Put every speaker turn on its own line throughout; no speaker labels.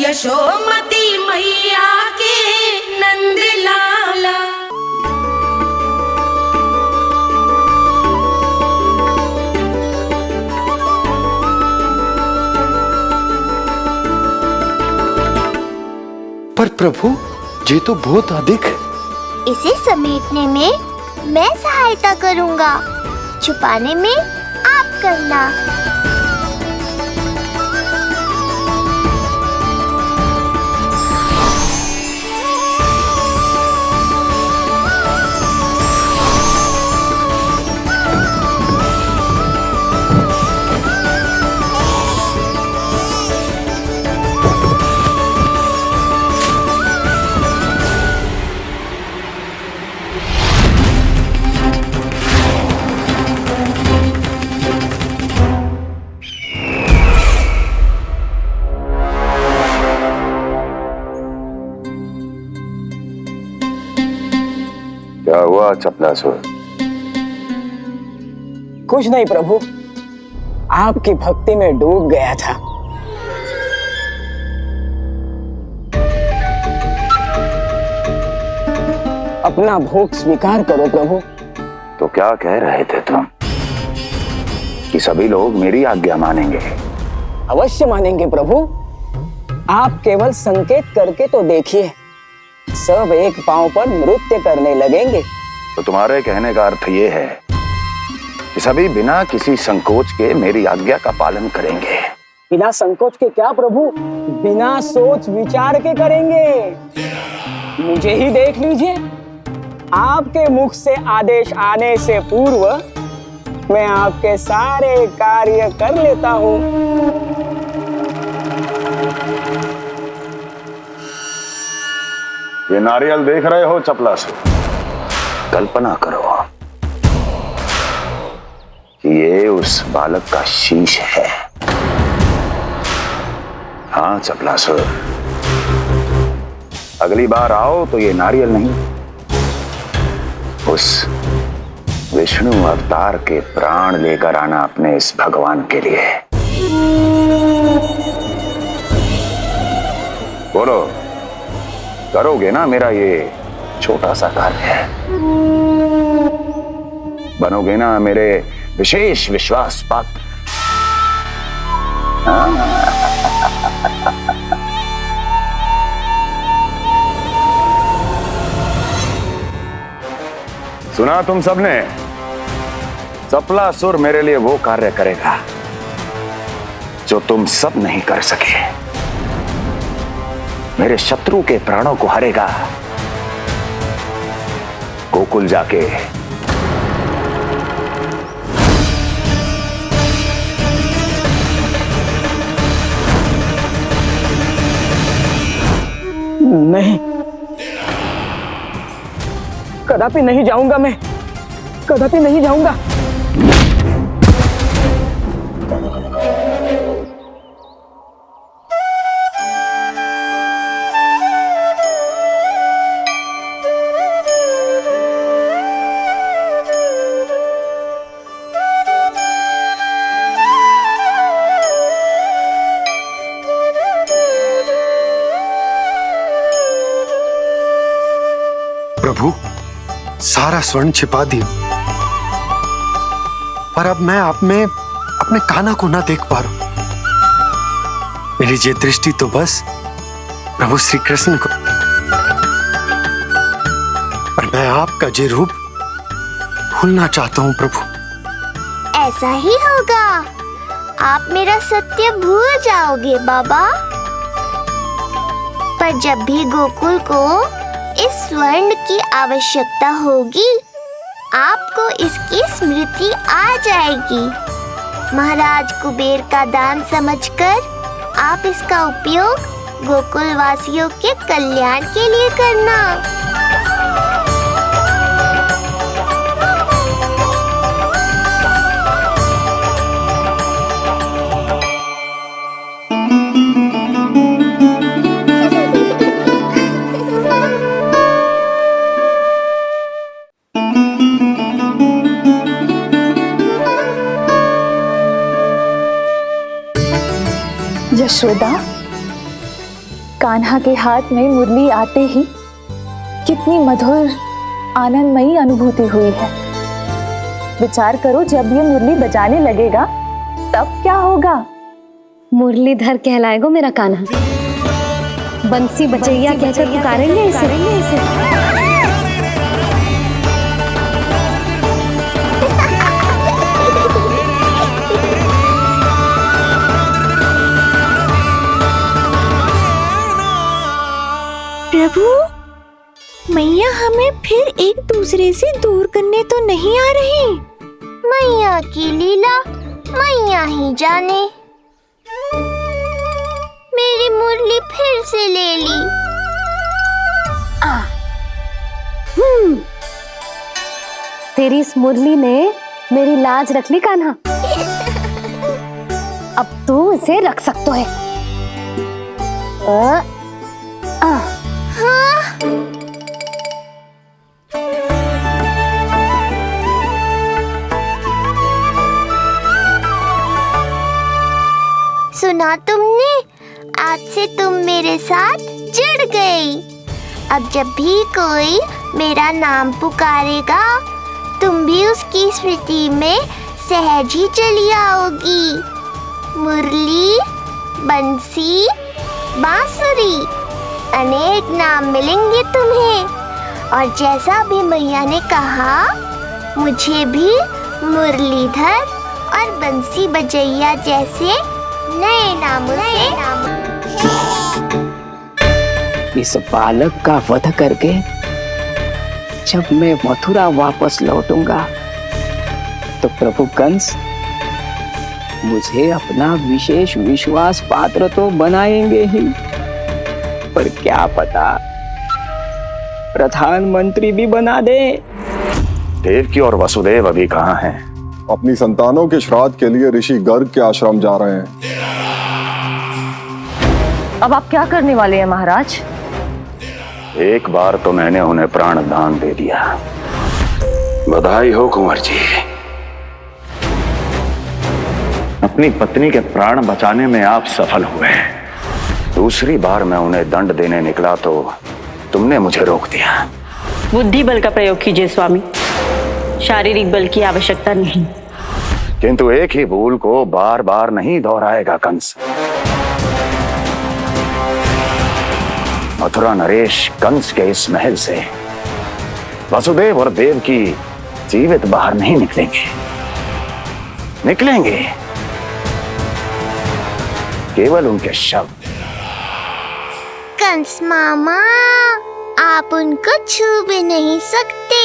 यशोमती मैया के नंद लाला।
पर प्रभु, ये तो बहुत अधिक है।
इसे समेटने में मैं सहायता करूंगा, छुपाने में आप करना।
क्या हुआ चपलासुर?
कुछ नहीं प्रभु, आपकी भक्ति में डूब गया था। अपना भोग स्वीकार करो प्रभु।
तो क्या कह रहे थे तुम कि सभी लोग मेरी आज्ञा मानेंगे?
अवश्य मानेंगे प्रभु। आप केवल संकेत करके तो देखिए, सब एक पांव पर नृत्य करने लगेंगे।
तो तुम्हारे कहने का अर्थ ये है कि सभी बिना किसी संकोच के मेरी आज्ञा का पालन करेंगे?
बिना संकोच के क्या प्रभु, बिना सोच विचार के करेंगे। मुझे ही देख लीजिए, आपके मुख से आदेश आने से पूर्व मैं आपके सारे कार्य कर लेता हूँ।
ये नारियल देख रहे हो चपलासुर? कल्पना करो कि ये उस बालक का शीश है। हाँ चपलासुर, अगली बार आओ तो ये नारियल नहीं, उस विष्णु अवतार के प्राण लेकर आना अपने इस भगवान के लिए। बोलो, करोगे ना मेरा ये छोटा सा कार्य? बनोगे ना मेरे विशेष विश्वास पात्र? सुना तुम सबने? चपलासुर मेरे लिए वो कार्य करेगा जो तुम सब नहीं कर सके। मेरे शत्रु के प्राणों को हरेगा। गोकुल जाके
नहीं, कदापि नहीं जाऊंगा मैं, कदापि नहीं जाऊंगा।
प्रभु, सारा स्वर्ण छिपा दिया, पर अब मैं आप में अपने कान्हा को ना देख पा रहा हूं। मेरी ये दृष्टि तो बस प्रभु श्री कृष्ण को, पर मैं आपका ये रूप भूलना चाहता हूं प्रभु।
ऐसा ही होगा, आप मेरा सत्य भूल जाओगे बाबा। पर जब भी गोकुल को इस स्वर्ण की आवश्यकता होगी, आपको इसकी स्मृति आ जाएगी। महाराज कुबेर का दान समझकर आप इसका उपयोग गोकुल वासियों के कल्याण के लिए करना।
यशोदा, कान्हा के हाथ में मुरली आते ही कितनी मधुर आनंदमयी अनुभूति हुई है। विचार करो, जब ये मुरली बजाने लगेगा तब क्या होगा।
मुरलीधर कहलाएगा मेरा कान्हा। बंसी बजैया कहकर पुकारेंगे इसे।
प्रभु, मैया हमें फिर एक दूसरे से दूर करने तो नहीं आ रही। मैया की लीला मैया ही जाने। मेरी मुरली फिर से ले ली।
तेरी इस मुरली ने मेरी लाज रख ली कान्हा। अब तू इसे रख सकता है।
सुना तुमने? आज से तुम मेरे साथ जुड़ गई। अब जब भी कोई मेरा नाम पुकारेगा तुम भी उसकी स्मृति में सहज ही चली आओगी। मुरली, बंसी, बांसुरी, अनेक नाम मिलेंगे तुम्हें। और जैसा भी मैया ने कहा, मुझे भी मुरलीधर और बंसी बजैया जैसे नए नामों से।
इस बालक का वध करके जब मैं मथुरा वापस लौटूंगा तो प्रभु कंस मुझे अपना विशेष विश्वास पात्र तो बनाएंगे ही, पर क्या पता प्रधानमंत्री भी बना दे।
देवकी और वसुदेव अभी कहाँ हैं?
अपनी संतानों के श्राद्ध के लिए ऋषि गर्ग के आश्रम जा रहे हैं।
अब आप क्या करने वाले हैं महाराज?
एक बार तो मैंने उन्हें प्राण दान दे दिया। बधाई हो कुंवर जी। अपनी पत्नी के प्राण बचाने में आप सफल हुए। दूसरी बार मैं उन्हें दंड देने निकला तो तुमने मुझे रोक दिया।
बुद्धि बल का प्रयोग कीजिए स्वामी, शारीरिक बल की आवश्यकता नहीं।
किंतु एक ही भूल को बार बार नहीं दोहराएगा कंस। मथुरा नरेश कंस के इस महल से वसुदेव और देवकी जीवित बाहर नहीं निकलेंगे। केवल उनके शव।
कंस मामा, आप उनको छू भी नहीं सकते।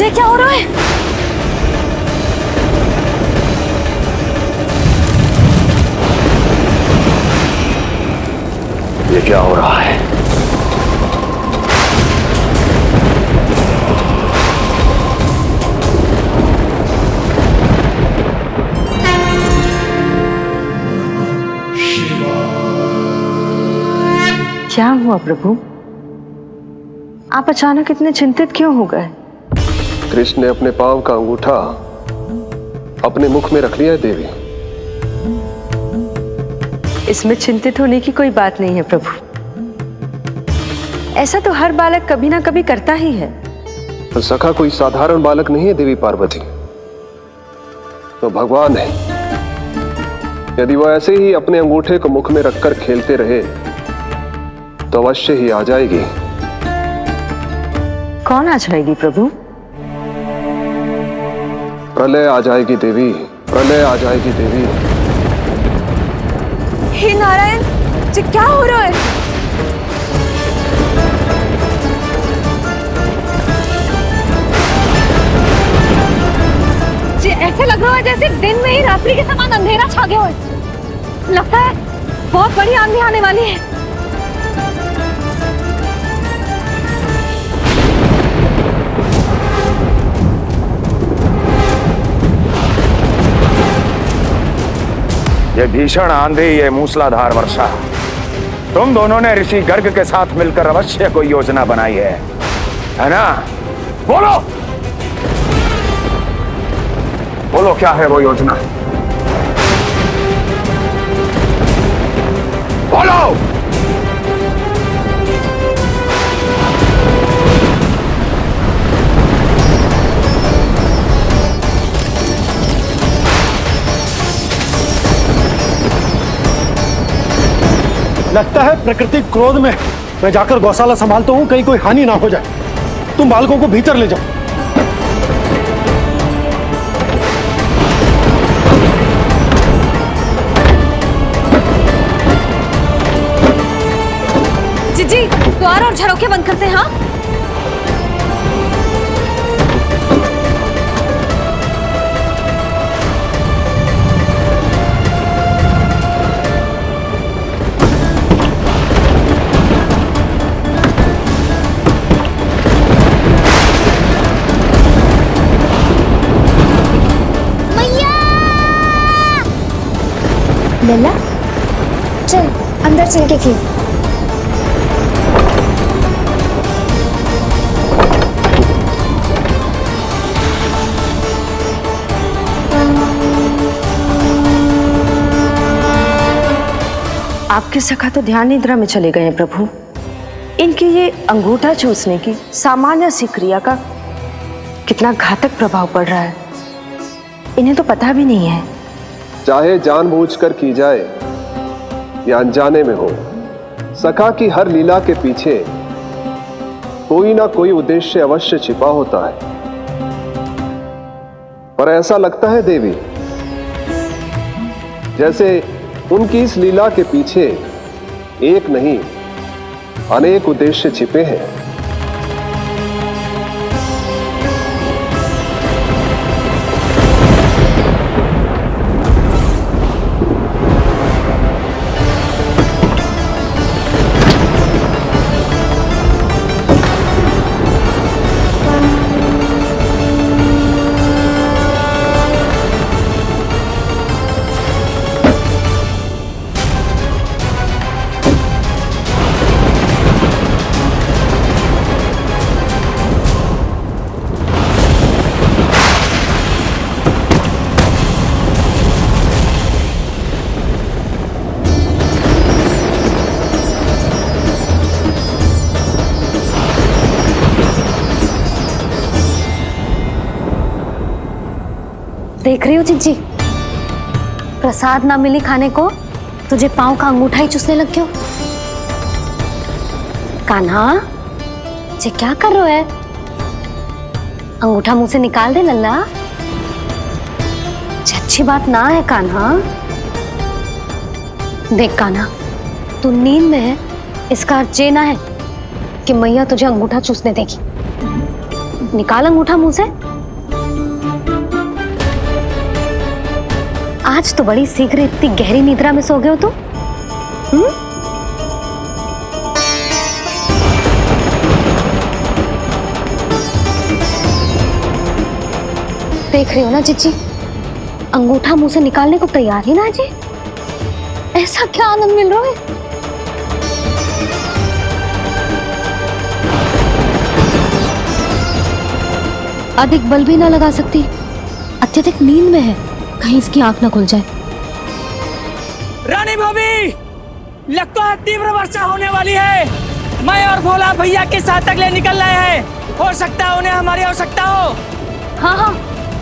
ये क्या हो रहा है?
ये क्या हो रहा है?
क्या हुआ प्रभु? आप अचानक इतने चिंतित क्यों हो गए?
कृष्ण ने अपने पांव का अंगूठा अपने मुख में रख लिया है देवी।
इसमें चिंतित होने की कोई बात नहीं है प्रभु। ऐसा तो हर बालक कभी ना कभी करता ही है।
तो सखा कोई साधारण बालक नहीं है देवी पार्वती, तो भगवान है। यदि वो ऐसे ही अपने अंगूठे को मुख में रखकर खेलते रहे तो अवश्य ही आ जाएगी।
कौन आ जाएगी प्रभु?
प्रलय आ जाएगी देवी, प्रलय आ जाएगी देवी।
हे नारायण जी, क्या हो रहा है? जी ऐसे लग रहा है जैसे दिन में ही रात्रि के समान अंधेरा छा गया हो। लगता है बहुत बड़ी आंधी आने वाली है।
ये भीषण आंधी, ये मूसलाधार वर्षा, तुम दोनों ने ऋषि गर्ग के साथ मिलकर अवश्य कोई योजना बनाई है ना? बोलो बोलो, क्या है वो योजना? बोलो।
लगता है प्रकृति क्रोध में। मैं जाकर गौशाला संभालता हूँ, कहीं कोई हानि ना हो जाए। तुम बालकों को भीतर ले जाओ।
जी द्वार और झरोखे बंद करते हैं। हाँ
लल्ला, चल अंदर चल के खेल।
आपके सखा तो ध्यान निद्रा में चले गए हैं प्रभु। इनकी ये अंगूठा चूसने की सामान्य सी क्रिया का कितना घातक प्रभाव पड़ रहा है, इन्हें तो पता भी नहीं है।
चाहे जानबूझकर की जाए या अनजाने में हो, सखा की हर लीला के पीछे कोई ना कोई उद्देश्य अवश्य छिपा होता है। पर ऐसा लगता है देवी जैसे उनकी इस लीला के पीछे एक नहीं अनेक उद्देश्य छिपे हैं।
देख रही हो चिंची, प्रसाद ना मिली खाने को, तुझे पांव का अंगूठा ही चूसने लग गयो। कान्हा, ये क्या कर रहे है? अंगूठा मुंह से निकाल दे लल्ला। अच्छी बात ना है कान्हा। देख कान्हा, तू नींद में है, इसका अर्थ ये ना है कि मैया तुझे अंगूठा चूसने देगी। निकाल अंगूठा मुंह से। आज तो बड़ी शीघ्र इतनी गहरी निद्रा में सो गए हो तू। देख रही हो ना चिच्ची, अंगूठा मुंह से निकालने को तैयार ही ना जी। ऐसा क्या आनंद मिल रहा है? अधिक बल भी ना लगा सकती। अत्यधिक नींद में है, कहीं इसकी आंख ना खुल जाए।
रानी भाभी, लगता है तीव्र वर्षा होने वाली है। मैं और भोला भैया के साथ अगले निकल रहे हैं। हो सकता है उन्हें हमारी आवश्यकता हो।
हाँ हाँ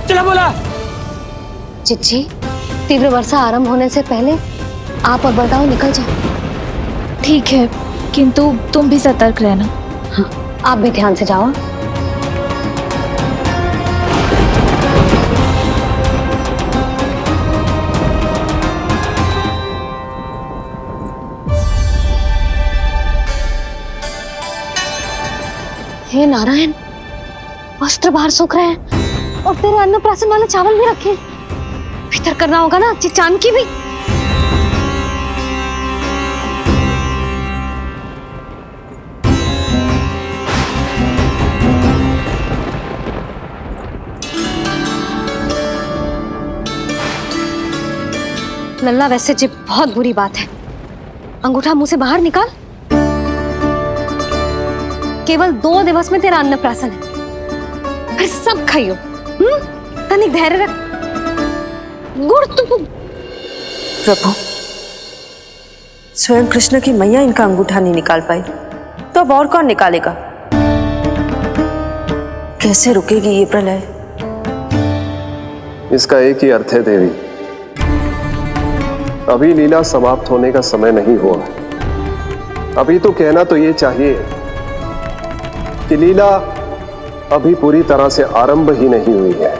चलो बोला।
चिच्ची, तीव्र वर्षा आरंभ होने से पहले आप और बड़गांव निकल जाओ।
ठीक है, किंतु तुम भी सतर्क रहना।
हाँ, आप भी ध्यान से जाओ। हे नारायण, वस्त्र बाहर सूख रहे हैं और तेरे अन्नप्राशन वाले चावल भी रखे। भीतर करना होगा ना चिचान की भी। लल्ला, वैसे जी बहुत बुरी बात है। अंगूठा मुंह से बाहर निकाल। केवल 2 दिवस में तेरा अन्नप्राशन है, फिर सब खाइयो। तनिक धैर्य रख। गुड़ तो
प्रभु, स्वयं कृष्ण की मैया इनका अंगूठा नहीं निकाल पाई, तो अब और कौन निकालेगा? कैसे रुकेगी ये प्रलय?
इसका एक ही अर्थ है देवी, अभी लीला समाप्त होने का समय नहीं हुआ। अभी तो कहना तो ये चाहिए कि लीला अभी पूरी तरह से आरंभ ही नहीं हुई है।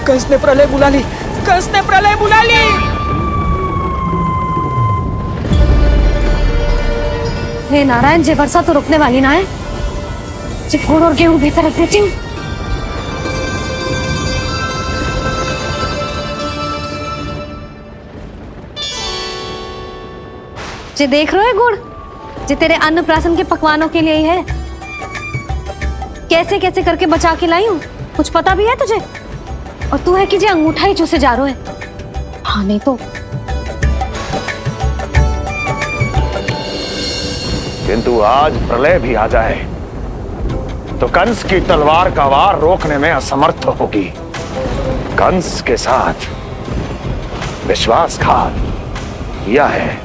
कंस ने प्रलय बुला ली। कंस ने प्रलय बुला ली।
हे नारायण, जे वर्षा तो रुकने वाली ना है। जे गुड़ और गेहूं भीतर रख देती हूँ। जे देख रहे हो गुड़, जे तेरे अन्नप्राशन के पकवानों के लिए ही है। कैसे कैसे करके बचा के लाई हूँ, कुछ पता भी है तुझे? और तू है कि जे अंगूठा ही चूसे जा रहे है। हाँ नहीं तो।
किंतु आज प्रलय भी आ जाए तो कंस की तलवार का वार रोकने में असमर्थ होगी। कंस के साथ विश्वासघात किया है,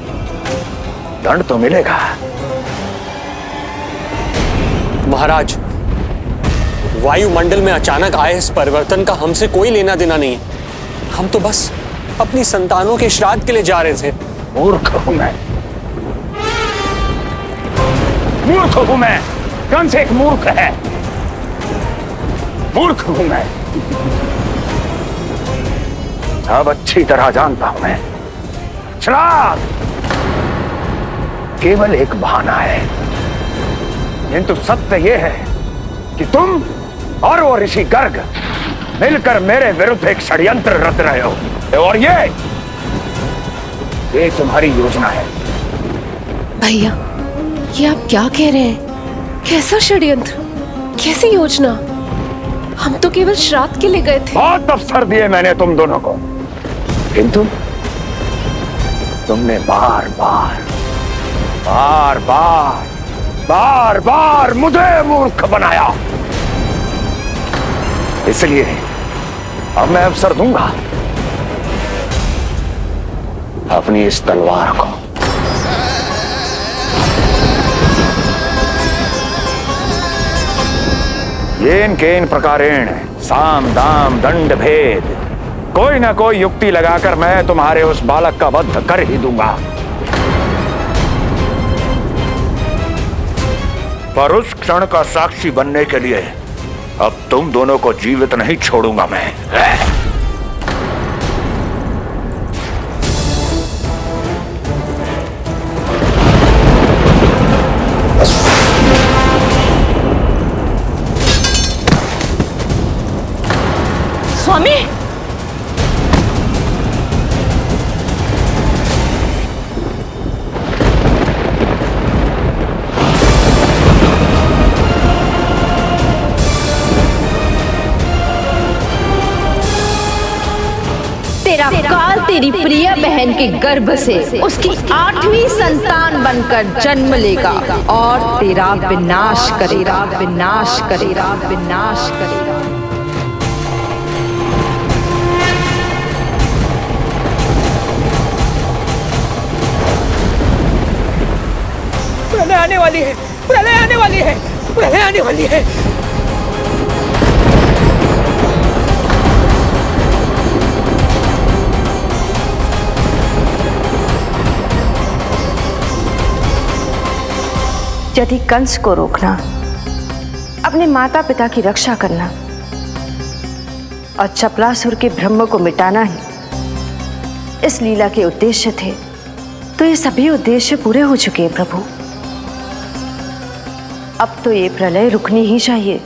दंड तो मिलेगा।
महाराज, वायुमंडल में अचानक आए इस परिवर्तन का हमसे कोई लेना देना नहीं है। हम तो बस अपनी संतानों के श्राद्ध के लिए जा रहे थे।
मूर्ख हूं मैं, मूर्ख हूं मैं। कंस एक मूर्ख है, मूर्ख हूं मैं। अब अच्छी तरह जानता हूं मैं, श्राद्ध केवल एक बहाना है। किंतु सत्य यह है कि तुम और वो ऋषि गर्ग मिलकर मेरे विरुद्ध एक षड्यंत्र रच रहे हो। और ये तुम्हारी योजना है।
भैया, ये आप क्या कह रहे हैं? कैसा षड्यंत्र, कैसी योजना? हम तो केवल श्राद्ध के लिए गए थे।
बहुत अवसर दिए मैंने तुम दोनों को, किंतु तुमने बार बार बार बार बार बार मुझे मूर्ख बनाया। इसलिए अब मैं अवसर दूंगा अपनी इस तलवार को। येन केन प्रकारेण साम दाम दंड भेद, कोई ना कोई युक्ति लगाकर मैं तुम्हारे उस बालक का वध कर ही दूंगा। पर उस क्षण का साक्षी बनने के लिए अब तुम दोनों को जीवित नहीं छोड़ूंगा मैं।
तेरी प्रिय बहन के गर्भ से उसकी 8वीं संतान बनकर जन्म लेगा और तेरा विनाश करेगा, विनाश करेगा, विनाश करेगा।
प्रलय आने वाली है, प्रलय आने वाली है, प्रलय आने वाली है।
यदि कंस को रोकना, अपने माता पिता की रक्षा करना और चपलासुर के ब्रह्म को मिटाना ही इस लीला के उद्देश्य थे, तो ये सभी उद्देश्य पूरे हो चुके हैं प्रभु। अब तो ये प्रलय रुकनी ही चाहिए।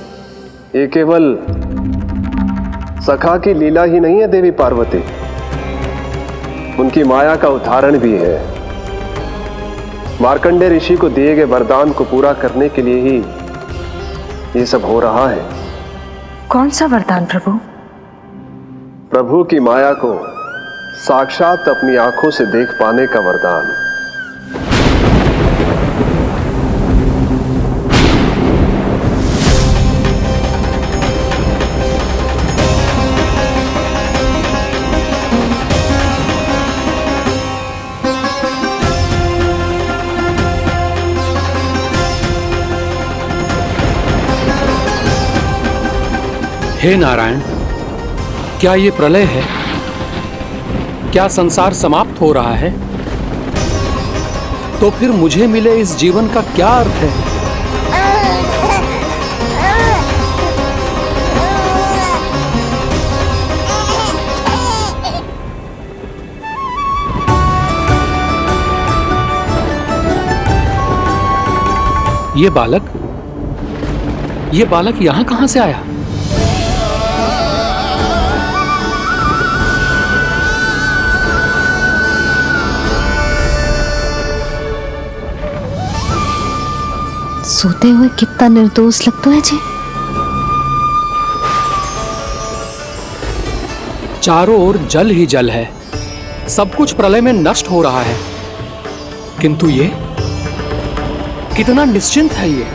ये केवल सखा की लीला ही नहीं है देवी पार्वती, उनकी माया का उदाहरण भी है। मार्कंडेय ऋषि को दिए गए वरदान को पूरा करने के लिए ही ये सब हो रहा है।
कौन सा वरदान प्रभु?
प्रभु की माया को साक्षात अपनी आंखों से देख पाने का वरदान।
हे नारायण, क्या ये प्रलय है? क्या संसार समाप्त हो रहा है? तो फिर मुझे मिले इस जीवन का क्या अर्थ है? ये बालक यहां कहां से आया?
सोते हुए कितना निर्दोष लगता है जी।
चारों ओर जल ही जल है, सब कुछ प्रलय में नष्ट हो रहा है, किंतु ये कितना निश्चिंत है ये।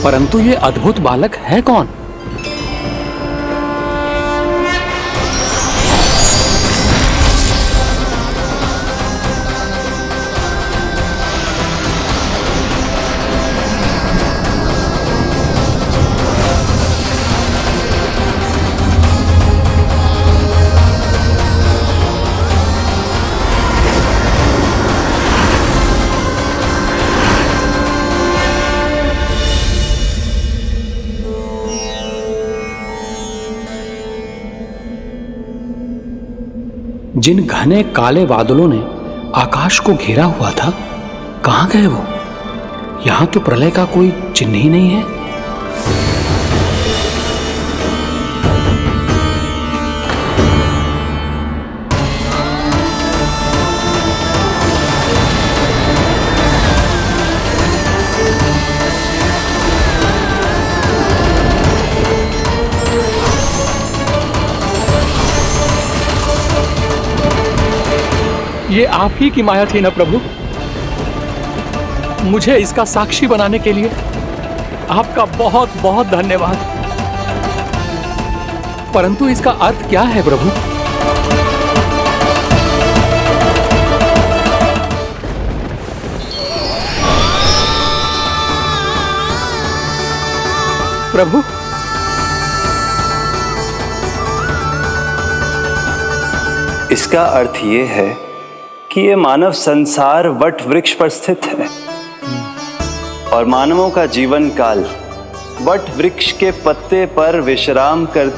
परंतु ये अद्भुत बालक है कौन? जिन घने काले बादलों ने आकाश को घेरा हुआ था, कहां गए वो? यहां तो प्रलय का कोई चिन्ह ही नहीं है। ये आप ही की माया थी ना प्रभु? मुझे इसका साक्षी बनाने के लिए आपका बहुत बहुत धन्यवाद। परंतु इसका अर्थ क्या है प्रभु? प्रभु,
इसका अर्थ ये है कि ये मानव संसार वट वृक्ष पर स्थित है और मानवों का जीवन काल वट वृक्ष के पत्ते पर विश्राम करते